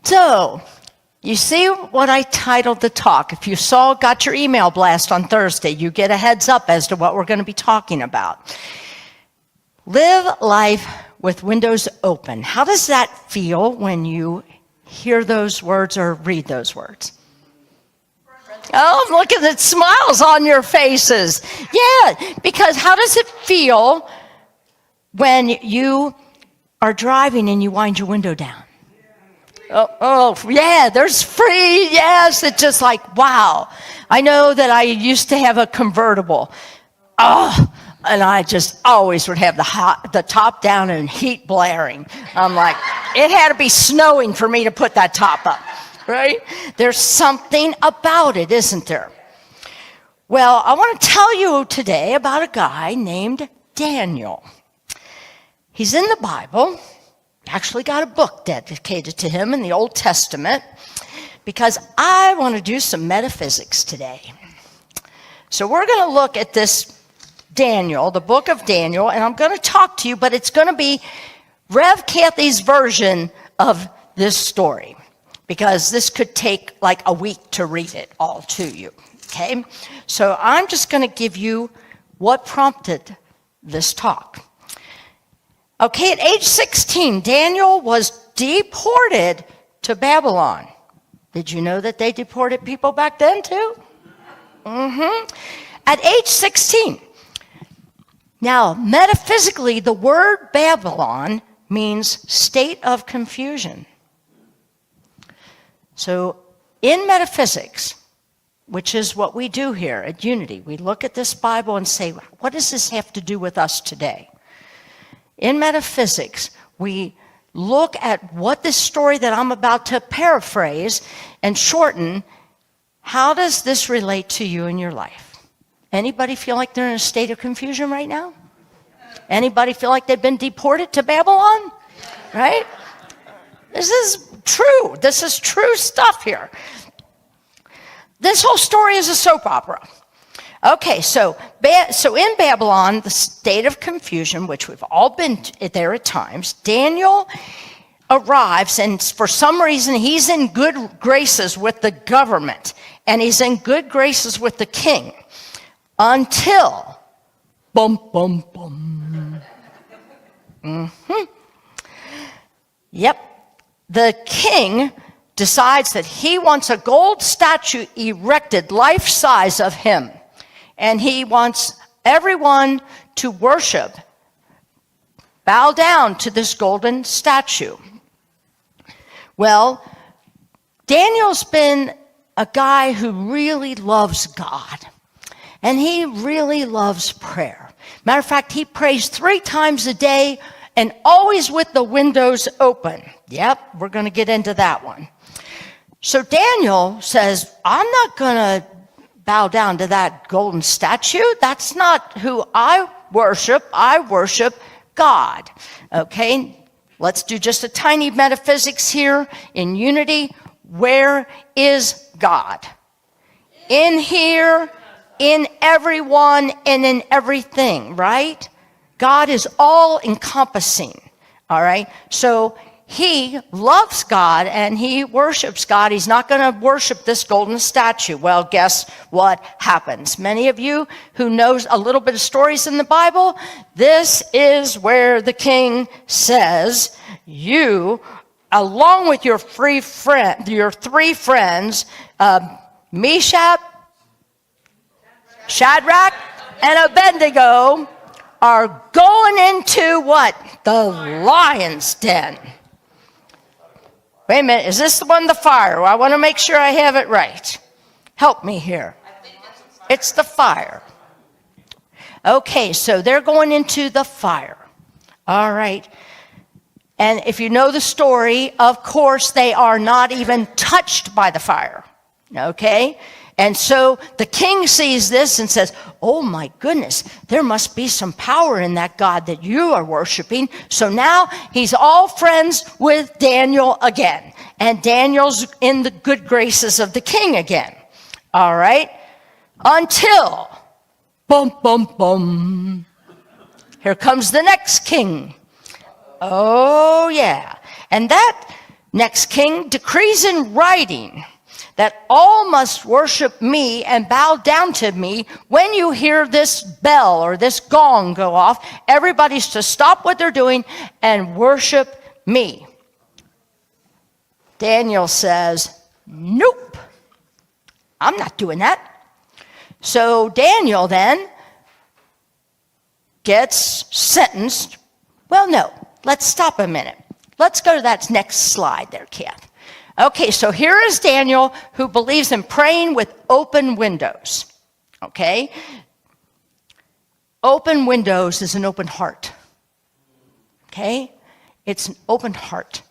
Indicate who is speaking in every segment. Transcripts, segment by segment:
Speaker 1: So, you see what I titled the talk. If you got your email blast on Thursday, you get a heads up as to what we're going to be talking about. Live life with windows open. How does that feel when you hear those words or read those words? Oh, look at the smiles on your faces. Yeah, because how does it feel when you are driving and you wind your window down? Oh, yeah, there's free. Yes, it's just like, wow. I know that I used to have a convertible. And I just always would have the top down and heat blaring. I'm like, it had to be snowing for me to put that top up, right? There's something about it, isn't there? Well, I want to tell you today about a guy named Daniel. He's in the Bible. Actually got a book dedicated to him in the Old Testament because I want to do some metaphysics today. So we're going to look at this Daniel, the book of Daniel, and I'm going to talk to you, but it's going to be Rev Kathy's version of this story because this could take like a week to read it all to you, okay? So I'm just going to give you what prompted this talk. Okay, at age 16, Daniel was deported to Babylon. Did you know that they deported people back then too? At age 16. Now, metaphysically, the word Babylon means state of confusion. So, in metaphysics, which is what we do here at Unity, we look at this Bible and say, what does this have to do with us today? In metaphysics, we look at what this story that I'm about to paraphrase and shorten, how does this relate to you in your life? Anybody feel like they're in a state of confusion right now? Anybody feel like they've been deported to Babylon? Right? This is true. This is true stuff here. This whole story is a soap opera. Okay, so in Babylon, the state of confusion, which we've all been there at times, Daniel arrives, and for some reason, he's in good graces with the government, and he's in good graces with the king, until, bum, bum, bum. Yep, the king decides that he wants a gold statue erected life-size of him. And he wants everyone to worship, bow down to this golden statue. Well, Daniel's been a guy who really loves God. And he really loves prayer. Matter of fact, he prays 3 times a day and always with the windows open. Yep, we're going to get into that one. So Daniel says, I'm not going to bow down to that golden statue. That's not who I worship. I worship God. Okay, let's do just a tiny metaphysics here in Unity. Where is God? In here, in everyone, and in everything, right? God is all encompassing. All right, so he loves God and he worships God. He's not going to worship this golden statue. Well, guess what happens? Many of you who knows a little bit of stories in the Bible, this is where the king says, you, along with your 3 friends, Meshach, Shadrach, and Abednego, are going into what? The lion's den. Wait a minute, is this the one, the fire? Well, I want to make sure I have it right. Help me here. It's the fire. Okay, so they're going into the fire. All right. And if you know the story, of course, they are not even touched by the fire. Okay? And so the king sees this and says, oh my goodness, there must be some power in that God that you are worshiping. So now he's all friends with Daniel again. And Daniel's in the good graces of the king again. All right? Until, bum, bum, bum. Here comes the next king. Oh yeah. And that Next king decrees in writing that all must worship me and bow down to me. When you hear this bell or this gong go off, everybody's to stop what they're doing and worship me. Daniel says, nope, I'm not doing that. So Daniel then gets sentenced. Well, no, let's stop a minute. Let's go to that next slide there, Kath. Okay, so here is Daniel, who believes in praying with open windows. Okay? Open windows is an open heart. Okay? It's an open heart.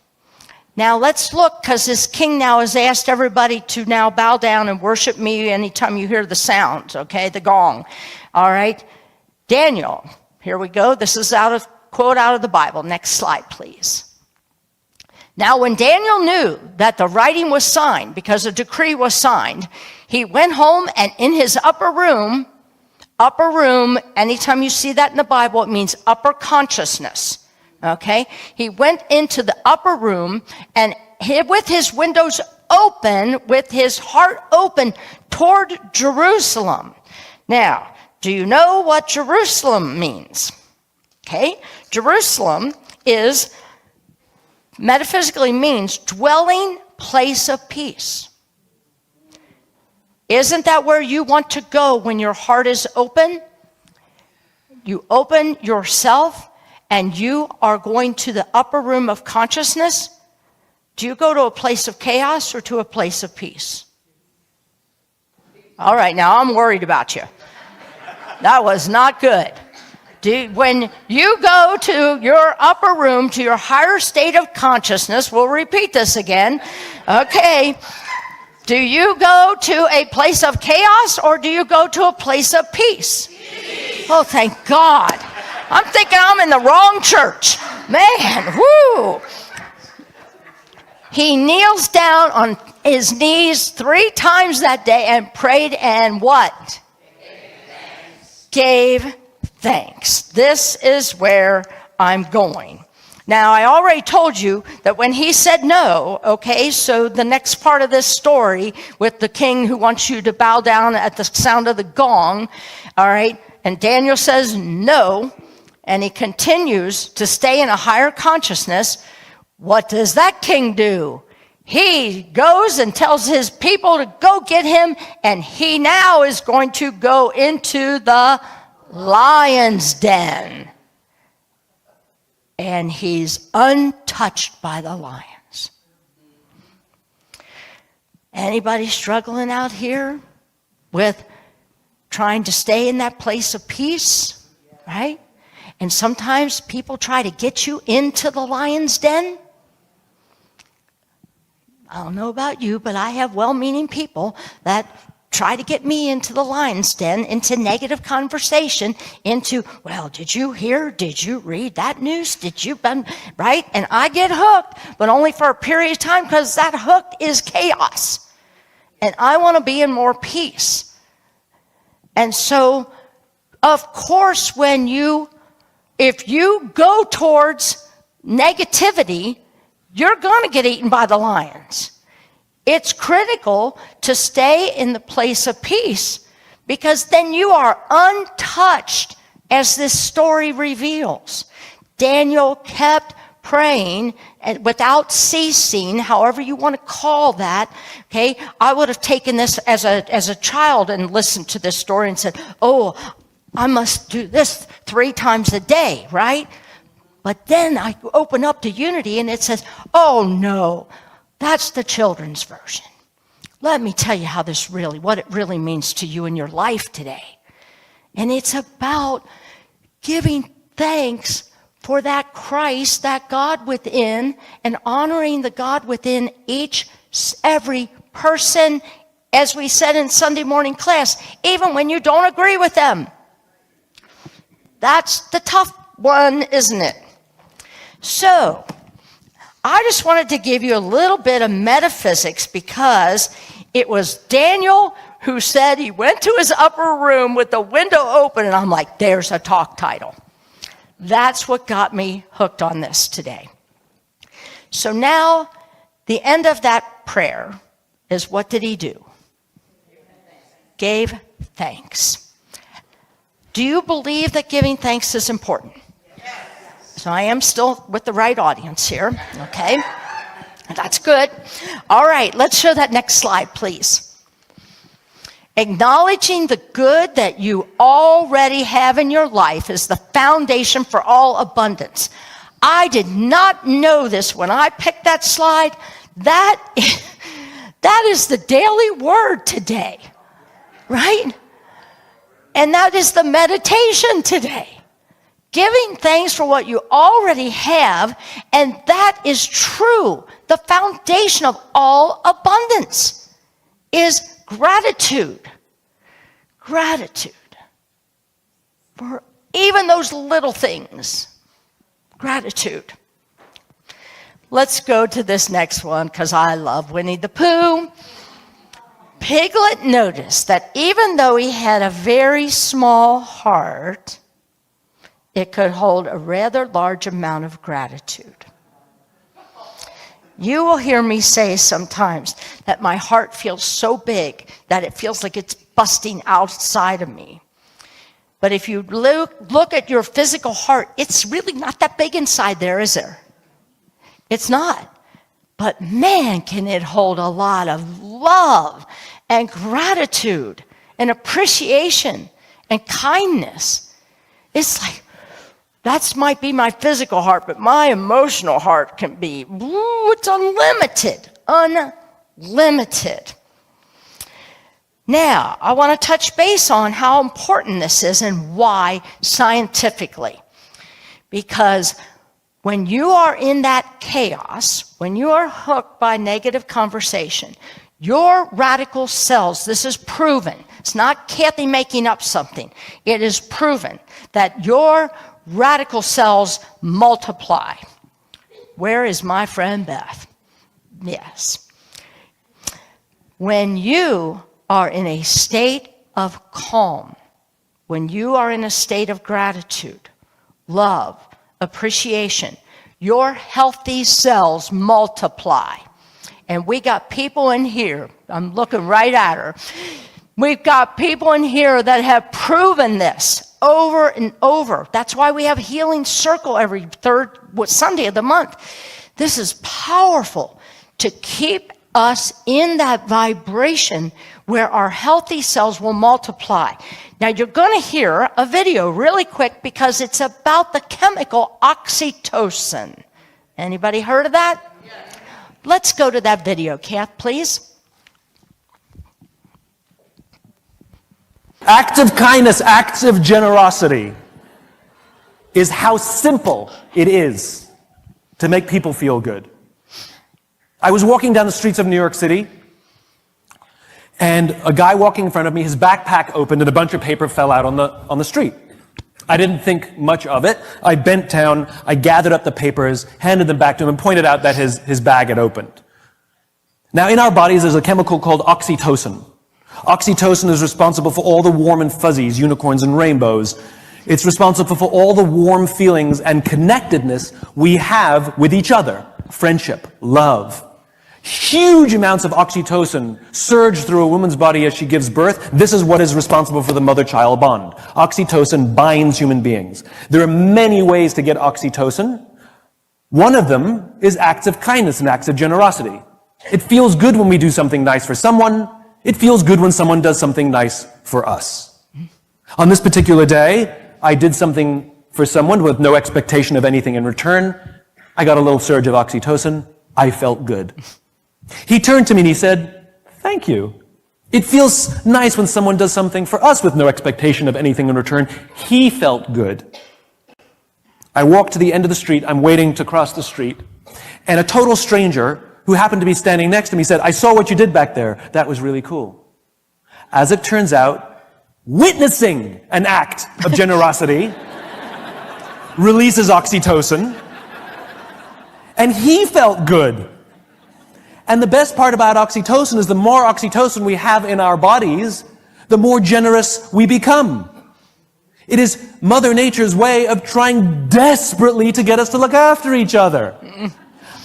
Speaker 1: Now let's look, because this king now has asked everybody to now bow down and worship me anytime you hear the sound, okay, the gong. All right? Daniel, here we go. This is quote out of the Bible. Next slide, please. Now, when Daniel knew that the writing was signed, because a decree was signed, he went home, and in his upper room, anytime you see that in the Bible, it means upper consciousness, okay? He went into the upper room, and with his windows open, with his heart open toward Jerusalem. Now, do you know what Jerusalem means? Okay, Jerusalem metaphysically means dwelling place of peace. Isn't that where you want to go when your heart is open? You open yourself and you are going to the upper room of consciousness. Do you go to a place of chaos or to a place of peace? All right, now I'm worried about you. That was not good. When you go to your upper room, to your higher state of consciousness, we'll repeat this again, okay, do you go to a place of chaos or do you go to a place of peace? Oh, thank God. I'm thinking I'm in the wrong church. Man, whoo. He kneels down on his knees 3 times that day and prayed, and what? Gave thanks. This is where I'm going. Now, I already told you that when he said no, okay, so the next part of this story with the king who wants you to bow down at the sound of the gong, all right, and Daniel says no, and he continues to stay in a higher consciousness. What does that king do? He goes and tells his people to go get him, and he now is going to go into the lion's den. And he's untouched by the lions. Anybody struggling out here with trying to stay in that place of peace, right? And sometimes people try to get you into the lion's den. I don't know about you, but I have well-meaning people that try to get me into the lion's den, into negative conversation, into, well, did you hear? Did you read that news? Did you, right? And I get hooked, but only for a period of time, because that hook is chaos. And I want to be in more peace. And so, of course, if you go towards negativity, you're going to get eaten by the lions. It's critical to stay in the place of peace, because then you are untouched, as this story reveals. Daniel kept praying and without ceasing, however you want to call that. Okay, I would have taken this as a child and listened to this story and said, oh, I must do this 3 times a day, right? But then I open up to Unity and it says, oh no, that's the children's version. Let me tell you what it really means to you in your life today. And it's about giving thanks for that Christ, that God within, and honoring the God within every person, as we said in Sunday morning class, even when you don't agree with them. That's the tough one, isn't it? So, I just wanted to give you a little bit of metaphysics, because it was Daniel who said he went to his upper room with the window open, and I'm like, there's a talk title. That's what got me hooked on this today. So now The end of that prayer is, what did he do? Gave thanks. Do you believe that giving thanks is important? So I am still with the right audience here, okay? That's good. All right, let's show that next slide, please. Acknowledging the good that you already have in your life is the foundation for all abundance. I did not know this when I picked that slide. That is the daily word today, right? And that is the meditation today. Giving thanks for what you already have, and that is true. The foundation of all abundance is gratitude. Gratitude for even those little things. Gratitude. Let's go to this next one because I love Winnie the Pooh. Piglet noticed that even though he had a very small heart, it could hold a rather large amount of gratitude. You will hear me say sometimes that my heart feels so big that it feels like it's busting outside of me. But if you look at your physical heart, it's really not that big inside there, is there? It's not. But man, can it hold a lot of love and gratitude and appreciation and kindness. It's like, that might be my physical heart, but my emotional heart can be, it's unlimited, unlimited. Now, I want to touch base on how important this is and why scientifically. Because when you are in that chaos, when you are hooked by negative conversation, your radical cells, this is proven, it's not Kathy making up something, it is proven that your radical cells multiply. Where is my friend Beth? Yes. When you are in a state of calm, when you are in a state of gratitude, love, appreciation, your healthy cells multiply. And we got people in here, I'm looking right at her, we've got people in here that have proven this over and over. That's why we have Healing Circle every third Sunday of the month. This is powerful to keep us in that vibration where our healthy cells will multiply. Now you're going to hear a video really quick because it's about the chemical oxytocin. Anybody heard of that? Yes. Let's go to that video, Kath, please.
Speaker 2: Acts of kindness, acts of generosity is how simple it is to make people feel good. I was walking down the streets of New York City, and a guy walking in front of me, his backpack opened and a bunch of paper fell out on the street. I didn't think much of it. I bent down, I gathered up the papers, handed them back to him, and pointed out that his bag had opened. Now, in our bodies, there's a chemical called oxytocin. Oxytocin is responsible for all the warm and fuzzies, unicorns and rainbows. It's responsible for all the warm feelings and connectedness we have with each other. Friendship, love. Huge amounts of oxytocin surge through a woman's body as she gives birth. This is what is responsible for the mother-child bond. Oxytocin binds human beings. There are many ways to get oxytocin. One of them is acts of kindness and acts of generosity. It feels good when we do something nice for someone. It feels good when someone does something nice for us. On this particular day, I did something for someone with no expectation of anything in return. I got a little surge of oxytocin. I felt good. He turned to me and he said, "Thank you. It feels nice when someone does something for us with no expectation of anything in return." He felt good. I walked to the end of the street. I'm waiting to cross the street. And a total stranger who happened to be standing next to me said, "I saw what you did back there. That was really cool." As it turns out, witnessing an act of generosity releases oxytocin, and he felt good. And the best part about oxytocin is the more oxytocin we have in our bodies, the more generous we become. It is Mother Nature's way of trying desperately to get us to look after each other.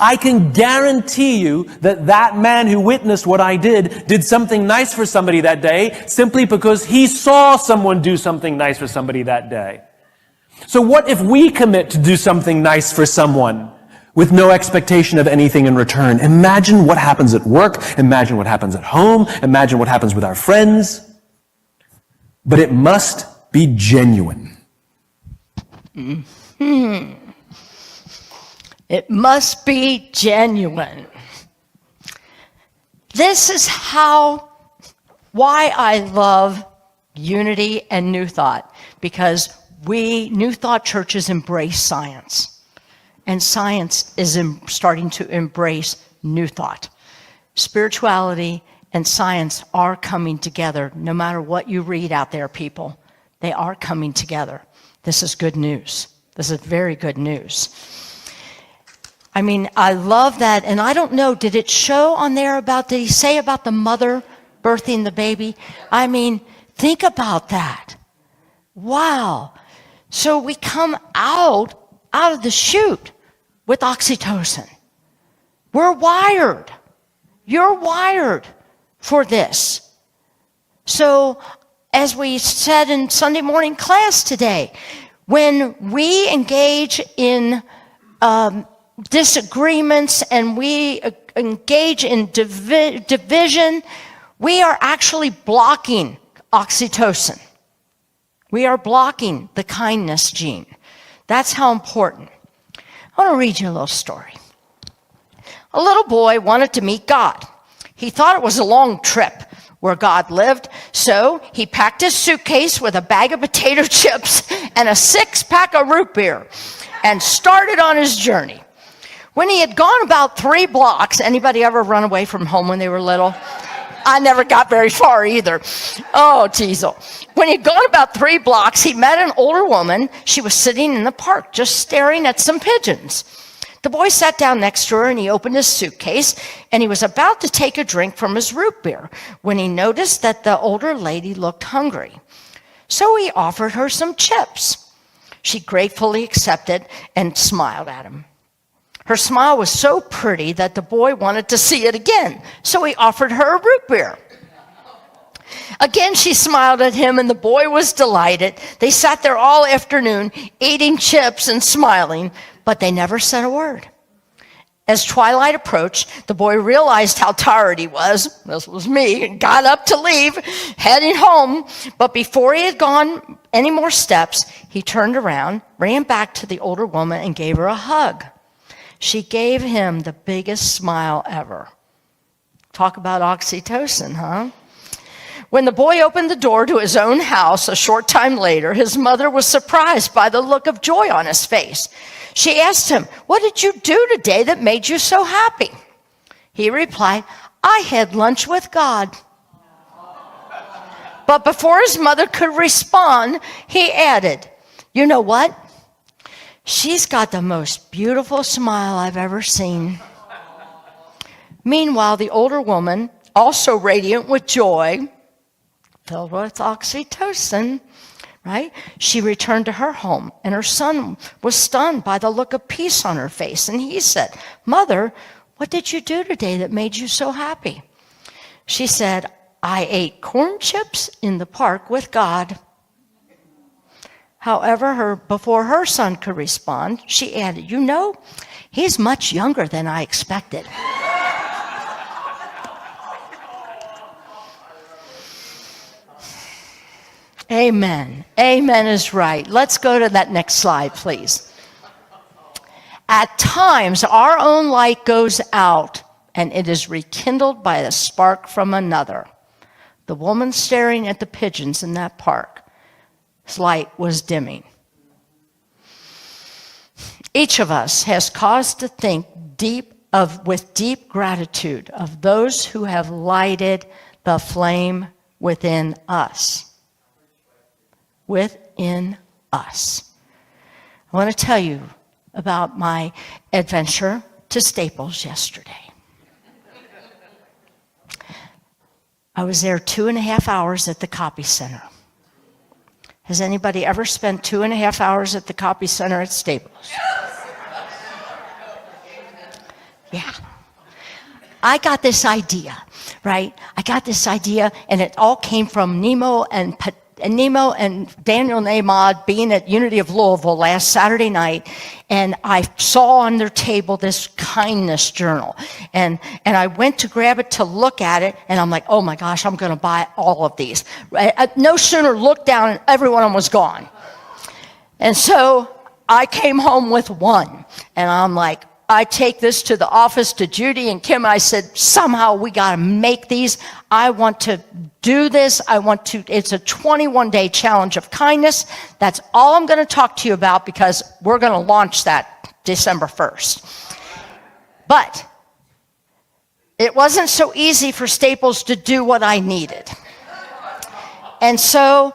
Speaker 2: I can guarantee you that that man who witnessed what I did something nice for somebody that day simply because he saw someone do something nice for somebody that day. So what if we commit to do something nice for someone with no expectation of anything in return? Imagine what happens at work. Imagine what happens at home. Imagine what happens with our friends. But it must be genuine.
Speaker 1: It must be genuine. This is why I love Unity and New Thought, because New Thought churches embrace science, and science is starting to embrace New Thought. Spirituality and science are coming together. No matter what you read out there, people, they are coming together. This is good news. This is very good news. I mean, I love that. And I don't know, did it show on there did he say about the mother birthing the baby? I mean, think about that. Wow. So we come out of the chute with oxytocin. We're wired. You're wired for this. So, as we said in Sunday morning class today, when we engage in disagreements and we engage in division, we are actually blocking oxytocin. We are blocking the kindness gene. That's how important. I want to read you a little story. A little boy wanted to meet God. He thought it was a long trip where God lived, so he packed his suitcase with a bag of potato chips and a 6-pack of root beer and started on his journey. When he had gone about 3 blocks, anybody ever run away from home when they were little? I never got very far either. Oh, Teasel. When he'd gone about 3 blocks, he met an older woman. She was sitting in the park just staring at some pigeons. The boy sat down next to her and he opened his suitcase and he was about to take a drink from his root beer when he noticed that the older lady looked hungry. So he offered her some chips. She gratefully accepted and smiled at him. Her smile was so pretty that the boy wanted to see it again, so he offered her a root beer. Again, she smiled at him, and the boy was delighted. They sat there all afternoon, eating chips and smiling, but they never said a word. As twilight approached, the boy realized how tired he was. This was me, and got up to leave, heading home. But before he had gone any more steps, he turned around, ran back to the older woman, and gave her a hug. She gave him the biggest smile ever. Talk about oxytocin, huh? When the boy opened the door to his own house a short time later, his mother was surprised by the look of joy on his face. She asked him, "What did you do today that made you so happy?" He replied, "I had lunch with God." But before his mother could respond, he added, "You know what? She's got the most beautiful smile I've ever seen." Meanwhile, the older woman, also radiant with joy, filled with oxytocin, right? She returned to her home, and her son was stunned by the look of peace on her face. And he said, "Mother, what did you do today that made you so happy?" She said, "I ate corn chips in the park with God." However, before her son could respond, she added, "You know, he's much younger than I expected." Amen. Amen is right. Let's go to that next slide, please. At times, our own light goes out, and it is rekindled by a spark from another. The woman staring at the pigeons in that park, his light was dimming. Each of us has cause to think with deep gratitude of those who have lighted the flame within us. Within us. I want to tell you about my adventure to Staples yesterday. I was there 2.5 hours at the copy center. Has anybody ever spent 2.5 hours at the copy center at Staples? Yes. Yeah. I got this idea, right? I got this idea, and it all came from Nemo and Daniel and Ahmad being at Unity of Louisville last Saturday night, and I saw on their table this kindness journal, and I went to grab it to look at it, and I'm like, oh my gosh, I'm going to buy all of these. I no sooner looked down, and every one of them was gone. And so I came home with one, and I'm like, I take this to the office to Judy and Kim. I said, somehow we got to make these. I want to do this. It's a 21-day challenge of kindness. That's all I'm going to talk to you about because we're going to launch that December 1st. But it wasn't so easy for Staples to do what I needed. And so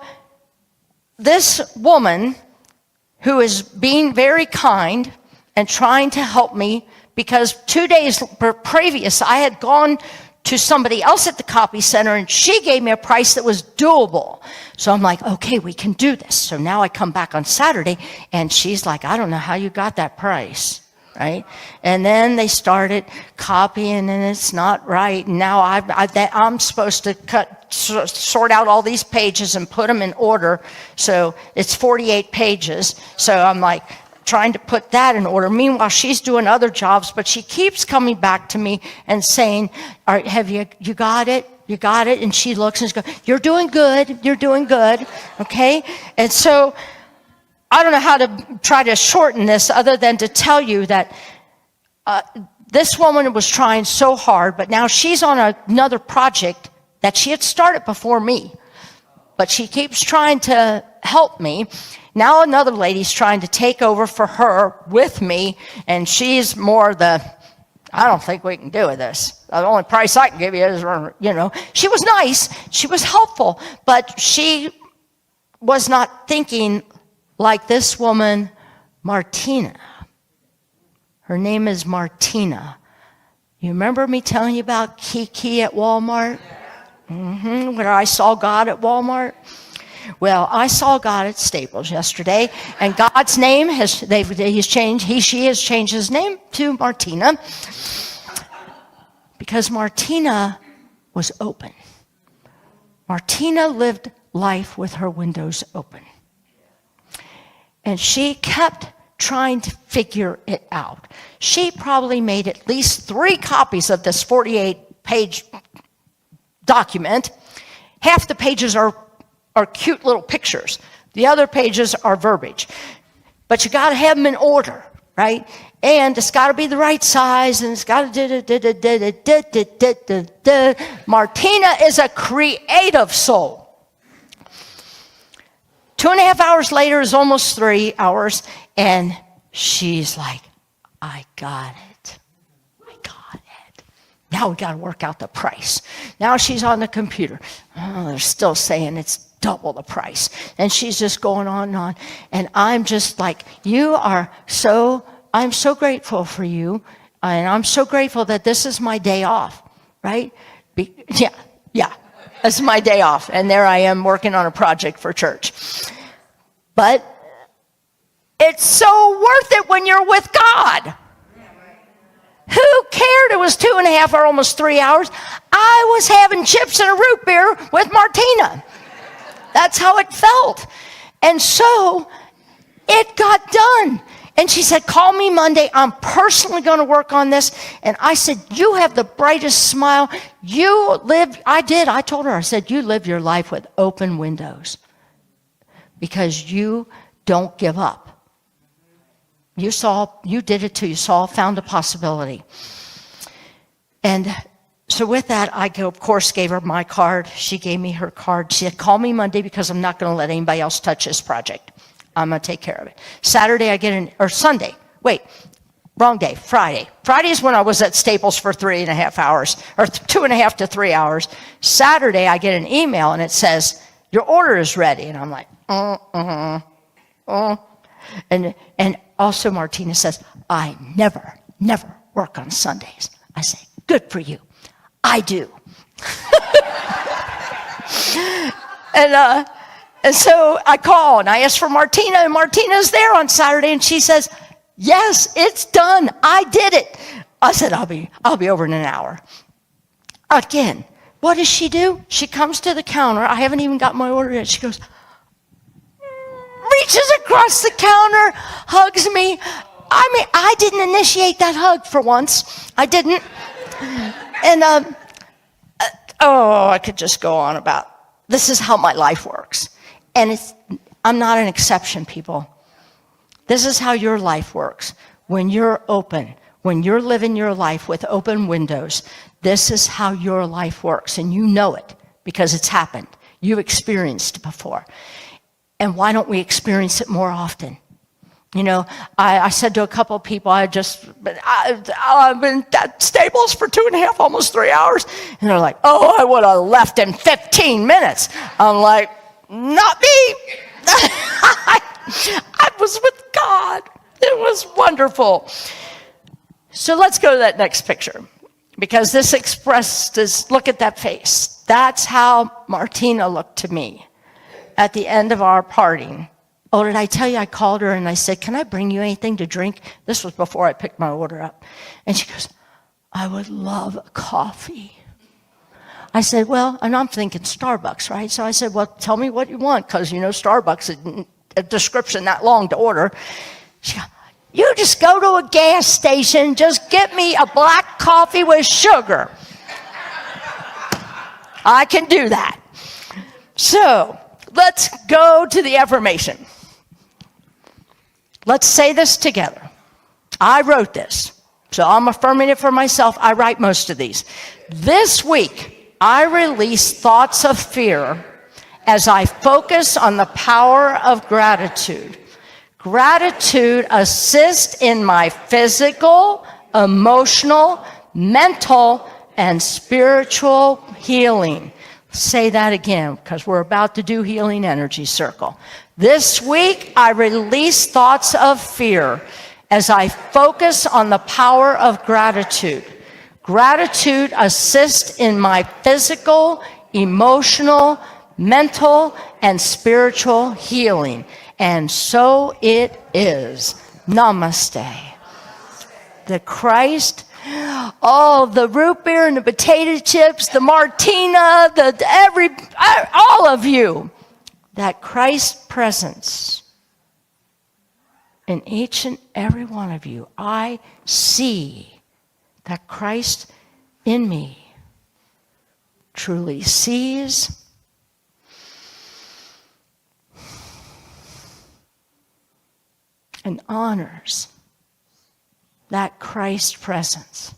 Speaker 1: this woman who is being very kind and trying to help me, because 2 days previous, I had gone to somebody else at the copy center, and she gave me a price that was doable. So I'm like, okay, we can do this. So now I come back on Saturday, and she's like, I don't know how you got that price, right? And then they started copying, and it's not right. And now I'm supposed to sort out all these pages and put them in order. So it's 48 pages. So I'm like, trying to put that in order. Meanwhile, she's doing other jobs, but she keeps coming back to me and saying, all right, have you got it? You got it? And she looks and she goes, you're doing good. You're doing good. Okay? And so I don't know how to try to shorten this other than to tell you that this woman was trying so hard, but now she's on another project that she had started before me. But she keeps trying to help me. Now another lady's trying to take over for her with me, and she's more I don't think we can do this. The only price I can give you is, She was nice, she was helpful, but she was not thinking like this woman, Martina. Her name is Martina. You remember me telling you about Kiki at Walmart? Where I saw God at Walmart? Well, I saw God at Staples yesterday, and God's name she has changed his name to Martina, because Martina was open. Martina lived life with her windows open. And she kept trying to figure it out. She probably made at least 3 copies of this 48-page document. Half the pages are cute little pictures. The other pages are verbiage. But you got to have them in order, right? And it's got to be the right size, and it's got to Martina is a creative soul. 2.5 hours later is almost 3 hours, and she's like, I got it. Now we got to work out the price. Now she's on the computer. Oh, they're still saying it's double the price. And she's just going on and on. And I'm just like, I'm so grateful for you. And I'm so grateful that this is my day off, right? Yeah, this is my day off. And there I am working on a project for church. But it's so worth it when you're with God. Who cared? It was 2.5 or almost 3 hours. I was having chips and a root beer with Martina. That's how it felt. And so it got done. And she said, call me Monday. I'm personally going to work on this. And I said, you have the brightest smile. I told her, I said, you live your life with open windows because you don't give up. You did it too. You found a possibility. And so with that, of course, gave her my card. She gave me her card. She said, call me Monday because I'm not going to let anybody else touch this project. I'm going to take care of it. Sunday. Wait, wrong day. Friday. Friday is when I was at Staples for 3.5 hours, or 2.5 to 3 hours. Saturday, I get an email, and it says, your order is ready. And I'm like, And also Martina says, I never work on Sundays. I say, good for you. I do. And so I call and I ask for Martina, and Martina's there on Saturday, and she says, yes, it's done. I did it. I said, I'll be over in an hour. Again, what does she do? She comes to the counter. I haven't even got my order yet. She goes, reaches across the counter, hugs me. I mean, I didn't initiate that hug for once. I didn't. And, I could just go on about, this is how my life works. And I'm not an exception, people. This is how your life works. When you're open, when you're living your life with open windows, this is how your life works. And you know it because it's happened. You've experienced it before. And why don't we experience it more often? You know, I said to a couple of people, I've been at Staples for 2.5, almost 3 hours. And they're like, oh, I would have left in 15 minutes. I'm like, not me. I was with God. It was wonderful. So let's go to that next picture. Because this expressed this, look at that face. That's how Martina looked to me at the end of our partying. Oh, did I tell you I called her and I said, can I bring you anything to drink? This was before I picked my order up. And she goes, I would love coffee. I said, well, and I'm thinking Starbucks, right? So I said, well, tell me what you want, because, you know, Starbucks is a description that long to order. She goes, you just go to a gas station, just get me a black coffee with sugar. I can do that. So let's go to the affirmation. Let's say this together. I wrote this, so I'm affirming it for myself. I write most of these. This week, I release thoughts of fear as I focus on the power of gratitude. Gratitude assists in my physical, emotional, mental, and spiritual healing. Say that again, because we're about to do Healing Energy Circle. This week, I release thoughts of fear as I focus on the power of gratitude. Gratitude assists in my physical, emotional, mental, and spiritual healing. And so it is. Namaste. The Christ, the root beer and the potato chips, the Martina, all of you, that Christ presence in each and every one of you. I see that Christ in me truly sees and honors that Christ presence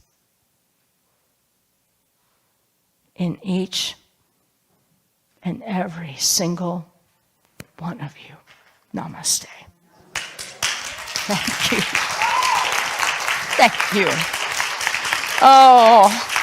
Speaker 1: in each and every single one of you. Namaste. Thank you. Thank you. Oh.